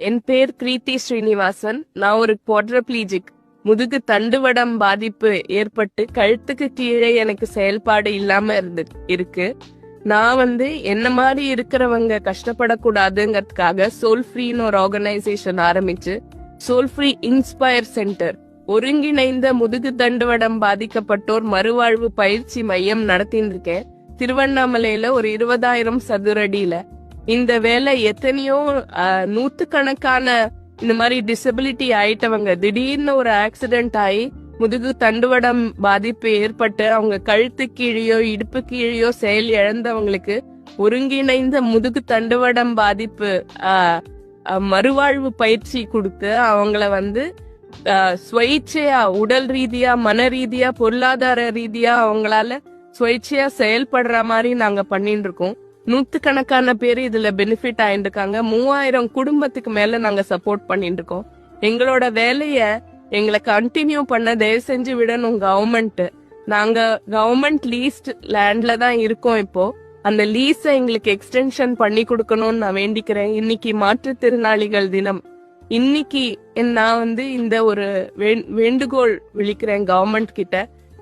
என் பேர் கிருத்தி ஸ்ரீனிவாசன். நான் ஒரு குவாட்ரப்ளீஜிக். முதுகு தண்டுவடம் பாதிப்பு ஏற்பட்டு கழுத்துக்கு கீழே எனக்கு செயல்பாடு இல்லாம இருக்கு. நான் என்ன மாதிரி இருக்கிறவங்க கஷ்டப்படக்கூடாதுங்கிறதுக்காக சோல் ஃப்ரீன்னு ஒரு ஆர்கனைசேஷன் ஆரம்பிச்சு சோல் ஃப்ரீ இன்ஸ்பயர் சென்டர், ஒருங்கிணைந்த முதுகு தண்டுவடம் பாதிக்கப்பட்டோர் மறுவாழ்வு பயிற்சி மையம் நடத்தின்னு இருக்கேன். திருவண்ணாமலையில ஒரு 20,000 சதுரடியில. இந்த வேலை எத்தனையோ நூத்துக்கணக்கான இந்த மாதிரி டிசபிலிட்டி ஆயிட்டவங்க திடீர்னு ஒரு ஆக்சிடென்ட் ஆகி முதுகு தண்டுவடம் பாதிப்பு ஏற்பட்டு அவங்க கழுத்து கீழேயோ இடுப்பு கீழேயோ செயல் இழந்தவங்களுக்கு ஒருங்கிணைந்த முதுகு தண்டுவடம் பாதிப்பு மறுவாழ்வு பயிற்சி கொடுத்து அவங்கள சுயேட்சையா உடல் ரீதியா, மன ரீதியா, பொருளாதார ரீதியா அவங்களால சுயேட்சையா செயல்படுற மாதிரி நாங்க பண்ணிட்டு இருக்கோம். நூத்துக்கணக்கான பேர் இதுல பெனிஃபிட் ஆயிட்டு இருக்காங்க. 3000 குடும்பத்துக்கு மேல நாங்க சப்போர்ட் பண்ணிட்டு இருக்கோம். எங்களோட வேலைய எங்களை கண்டினியூ பண்ண தயவு செஞ்சு விடணும் கவர்மெண்ட். நாங்க கவர்மெண்ட் லீஸ்ட் லேண்ட்ல தான் இருக்கோம். இப்போ அந்த லீஸ எங்களுக்கு எக்ஸ்டென்ஷன் பண்ணி கொடுக்கணும்னு நான் வேண்டிக்கிறேன். இன்னைக்கு மாற்றுத்திறனாளிகள் தினம். இன்னைக்கு நான் இந்த ஒரு வேண்டுகோள் விழிக்கிறேன் கவர்மெண்ட் கிட்ட.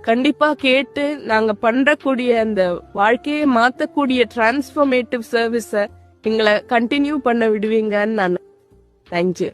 கண்டிப்பா கேட்டு நாங்க பண்றக்கூடிய அந்த வாழ்க்கையை மாத்தக்கூடிய டிரான்ஸ்ஃபர்மேட்டிவ் சர்வீஸ எங்களை கண்டினியூ பண்ண விடுவீங்கன்னு நான் தேங்க்யூ.